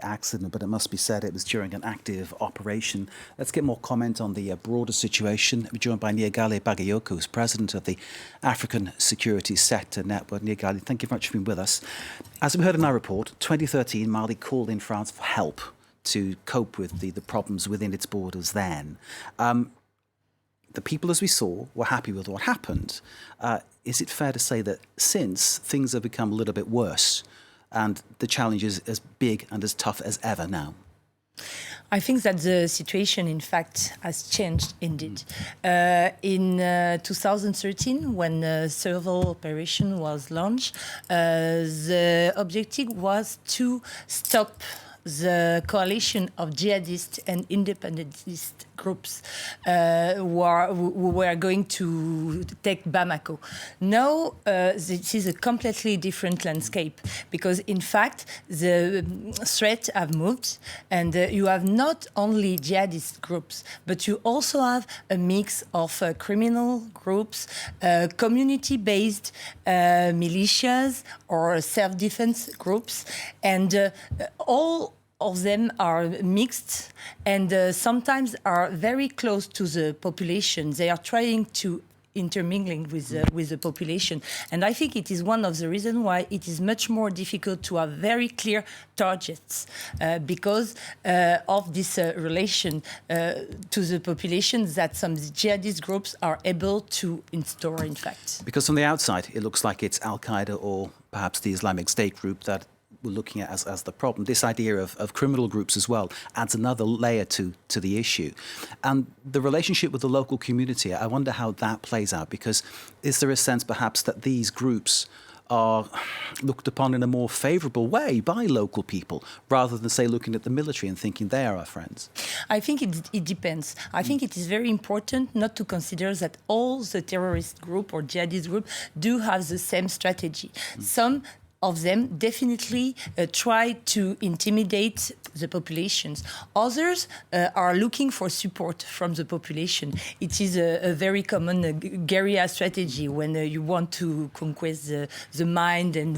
accident, but it must be said it was during an active operation. Let's get more comment on the broader situation. We're joined by Niegale Bagayoko, who's president of the African Security Sector Network. Niegale, thank you very much for being with us. As we heard in our report, 2013, Mali called in France for help to cope with the problems within its borders then. The people, as we saw, were happy with what happened. Is it fair to say that since, things have become a little bit worse and the challenge is as big and as tough as ever now? I think that the situation, in fact, has changed indeed. In 2013, when the Serval operation was launched, the objective was to stop the coalition of jihadist and independentist groups who were going to take Bamako. Now, this is a completely different landscape because, in fact, the threats have moved and you have not only jihadist groups, but you also have a mix of criminal groups, community-based militias or self-defense groups, and all of them are mixed and sometimes are very close to the population. They are trying to intermingling with the population. And I think it is one of the reasons why it is much more difficult to have very clear targets because of this relation to the population that some jihadist groups are able to install, in fact. Because from the outside, it looks like it's Al-Qaeda or perhaps the Islamic State group that we're looking at as the problem. This idea of criminal groups as well adds another layer to the issue. And the relationship with the local community, I wonder how that plays out, because is there a sense perhaps that these groups are looked upon in a more favourable way by local people, rather than, say, looking at the military and thinking they are our friends? I think it depends. I think it is very important not to consider that all the terrorist group or jihadist group do have the same strategy. Some of them definitely try to intimidate the populations. Others are looking for support from the population. It is a very common guerrilla strategy when you want to conquest the mind and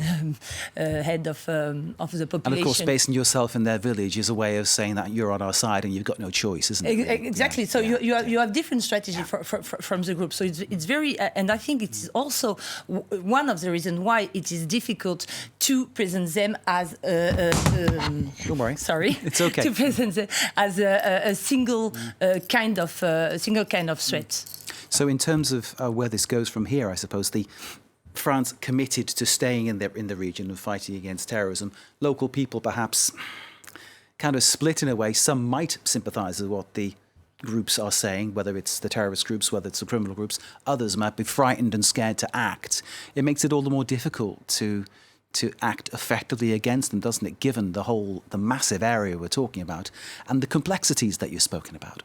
head of the population. And of course, basing yourself in their village is a way of saying that you're on our side and you've got no choice, isn't it? Exactly. Yeah. So you have different strategy from the group. So it's very, and I think it's also one of the reasons why it is difficult to present them as don't worry. Sorry. It's okay. To present them as a single kind of threat. So in terms of where this goes from here, I suppose France committed to staying in the region and fighting against terrorism. Local people perhaps kind of split in a way. Some might sympathise with what the groups are saying, whether it's the terrorist groups, whether it's the criminal groups. Others might be frightened and scared to act. It makes it all the more difficult to act effectively against them, doesn't it, given the massive area we're talking about and the complexities that you've spoken about?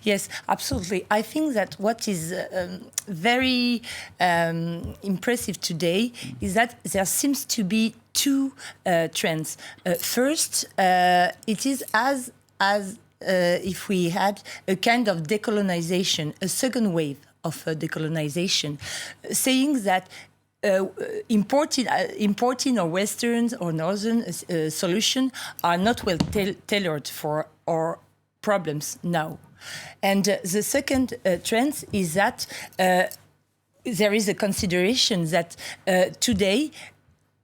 Yes, absolutely. I think that what is very impressive today is that there seems to be two trends. First, it is as if we had a kind of decolonization, a second wave of decolonization, saying that importing or Western or Northern solution are not well tailored for our problems now. And the second trend is that there is a consideration that today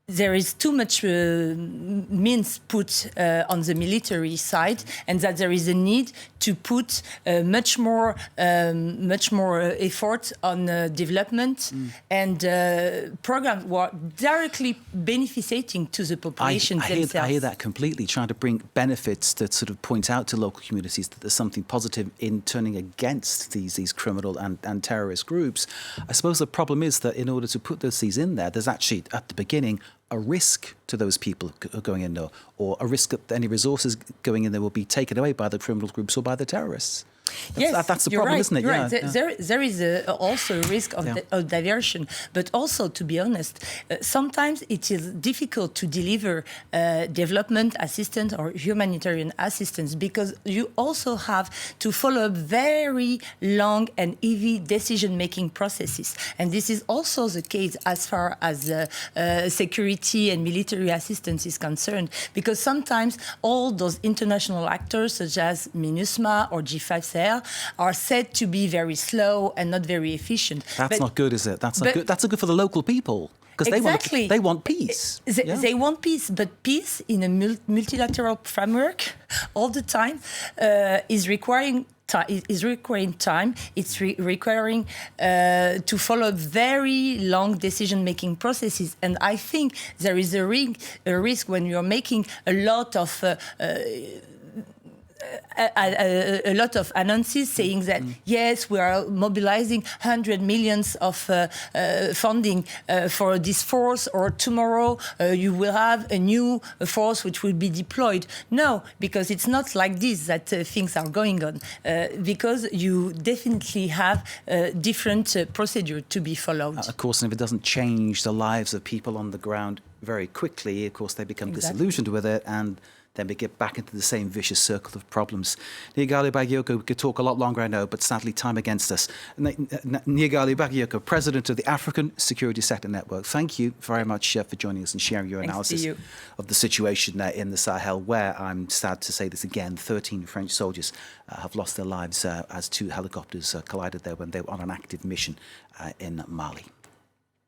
there is too much means put on the military side, and that there is a need to put much more effort on development and programs who are directly benefiting to the population themselves. I hear that completely, trying to bring benefits that sort of point out to local communities that there's something positive in turning against these criminal and terrorist groups. I suppose the problem is that in order to put these in there, there's actually, at the beginning, a risk to those people going in there, or a risk that any resources going in there will be taken away by the criminal groups or by the terrorists. That's the you're problem, right, isn't it? you're Yeah, right. yeah. There is also a risk of, of diversion, but also, to be honest, sometimes it is difficult to deliver development assistance or humanitarian assistance because you also have to follow up very long and heavy decision-making processes. And this is also the case as far as security and military assistance is concerned, because sometimes all those international actors, such as MINUSMA or G5 Sahel, are said to be very slow and not very efficient. That's not good, is it? That's not good. That's not good for the local people because they want peace. They want peace, but peace in a multilateral framework all the time is requiring time. It's requiring to follow very long decision-making processes, and I think there is a risk when you're making a lot of annonces saying that yes, we are mobilizing 100 millions of funding for this force, or tomorrow you will have a new force which will be deployed. No, because it's not like this that things are going on, because you definitely have different procedure to be followed. Of course, and if it doesn't change the lives of people on the ground very quickly, of course, they become disillusioned with it, and then we get back into the same vicious circle of problems. Nyigali Bagayoko, we could talk a lot longer, I know, but sadly time against us. Nyigali Bagayoko, President of the African Security Sector Network, thank you very much for joining us and sharing your analysis of the situation in the Sahel, where, I'm sad to say this again, 13 French soldiers have lost their lives as two helicopters collided there when they were on an active mission in Mali.